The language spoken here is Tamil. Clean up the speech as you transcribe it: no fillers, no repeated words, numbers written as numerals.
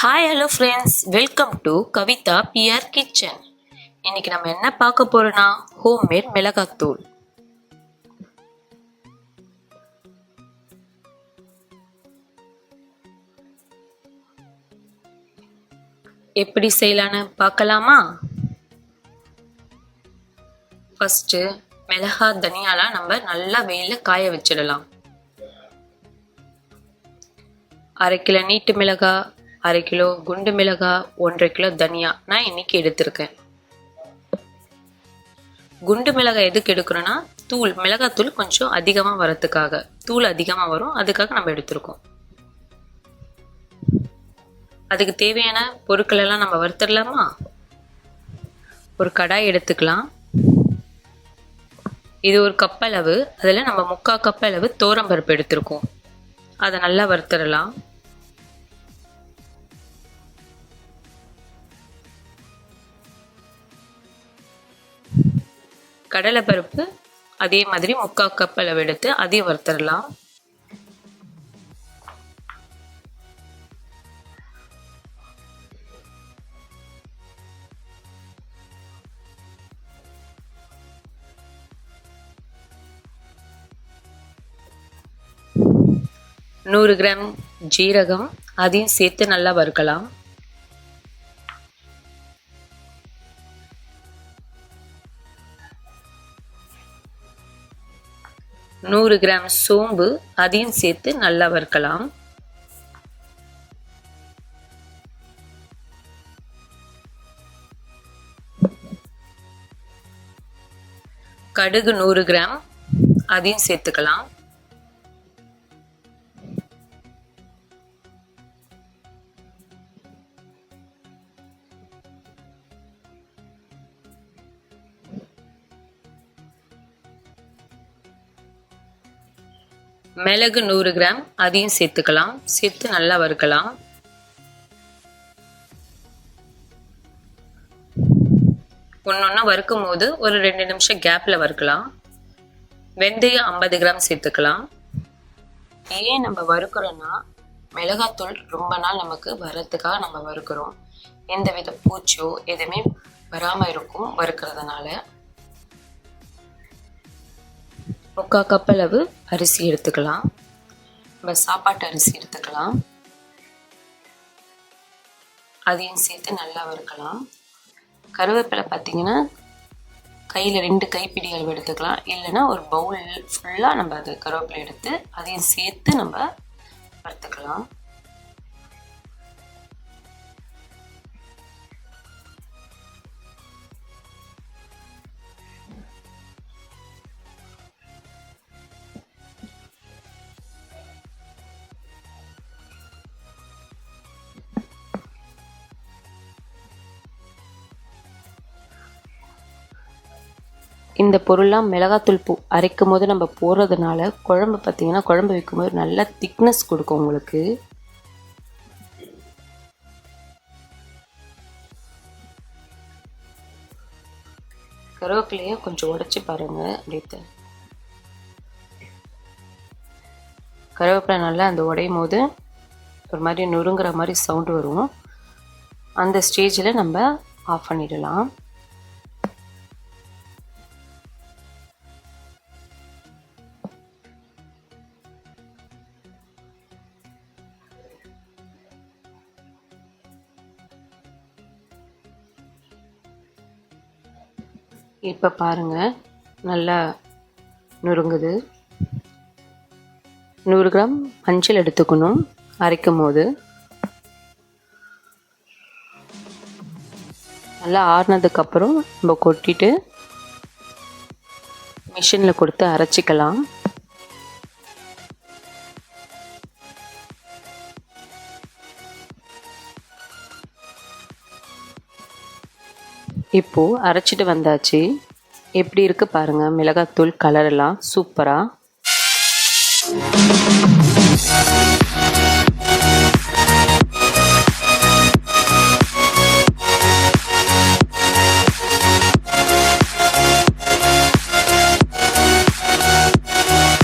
Hi hello friends, welcome to Kavita PR kitchen. இன்னைக்கு நம்ம என்ன பார்க்க போறோம்னா ஹோம்மேட் மிளகாத்தூள். எப்படி செய்யலான்னு பார்க்கலாமா? ஃபர்ஸ்ட் மிளகா தனியாலாம் நம்ம நல்லா வெயில காய வச்சிடலாம். 1/2 கிலோ நீட்டு மிளகா, 1/2 கிலோ குண்டு மிளகா, 1/2 கிலோ தனியா நான் இன்னைக்கு எடுத்திருக்கேன். குண்டு மிளகாய் எதுக்கு எடுக்கிறோன்னா மிளகாத்தூள் கொஞ்சம் அதிகமாக வரத்துக்காக, தூள் அதிகமாக வரும், அதுக்காக நம்ம எடுத்திருக்கோம். அதுக்கு தேவையான பொருட்கள் எல்லாம் நம்ம வறுத்துடலாமா? ஒரு கடாய் எடுத்துக்கலாம். இது ஒரு கப் அளவு, அதில் நம்ம 3/4 கப் அளவு துவரம்பருப்பு எடுத்திருக்கோம். அதை நல்லா வறுத்துடலாம். கடலைப்பருப்பு அதே மாதிரி 3/4 கப் அளவு எடுத்து அதையும் வறுத்துடலாம். நூறு கிராம் ஜீரகம் அதையும் சேர்த்து நல்லா வறுக்கலாம். நூறு கிராம் சோம்பு அதையும் சேர்த்து நல்லா வறுக்கலாம். கடுகு 100 கிராம் அதையும் சேர்த்துக்கலாம். மிளகு 100 கிராம் அதையும் சேர்த்துக்கலாம். சேர்த்து நல்லா வறுக்கலாம். ஒன்னொன்னா வறுக்கும் போது ஒரு 2 நிமிஷம் கேப்ல வறுக்கலாம். வெந்தயம் 50 கிராம் சேர்த்துக்கலாம். ஏன் நம்ம வறுக்கிறோம்னா மிளகாத்தூள் ரொம்ப நாள் நமக்கு வர்றதுக்காக நம்ம வறுக்கிறோம். எந்த வித பூச்சியோ எதுவுமே வராம இருக்கும் வறுக்கிறதுனால. 3/4 கப் அளவு அரிசி எடுத்துக்கலாம். நம்ம சாப்பாட்டு அரிசி எடுத்துக்கலாம். அதையும் சேர்த்து நல்லா வறுக்கலாம். கருவேப்பிலை பார்த்தீங்கன்னா கையில் 2 கைப்பிடி அளவு எடுத்துக்கலாம். இல்லைன்னா ஒரு பவுல் ஃபுல்லாக நம்ம அது கருவேப்பிலை எடுத்து அதையும் சேர்த்து நம்ம வறுத்துக்கலாம். இந்த பொருள்லாம் மிளகாத்தூள் அரைக்கும் போது நம்ம போடுறதுனால குழம்பு பார்த்தீங்கன்னா குழம்பு வைக்கும்போது நல்ல திக்னஸ் கொடுக்கும் உங்களுக்கு. கருவேப்பிலையை கொஞ்சம் உடைச்சி பாருங்க. அப்படியே கருவேப்பிலை நல்லா அந்த உடையும் போது ஒரு மாதிரி நொறுங்குற மாதிரி சவுண்டு வரும். அந்த ஸ்டேஜில் நம்ம ஆஃப் பண்ணிடலாம். இப்போ பாருங்க நல்லா நொறுங்குது. 100 கிராம் மஞ்சள் எடுத்துக்கணும் அரைக்கும் போது. நல்லா ஆறுனதுக்கப்புறம் நம்ம கொட்டிட்டு மிஷினில் கொடுத்து அரைச்சிக்கலாம். இப்போ அரைச்சிட்டு வந்தாச்சு. எப்படி இருக்கு பாருங்க மிளகாத்தூள் கலர் எல்லாம் சூப்பரா.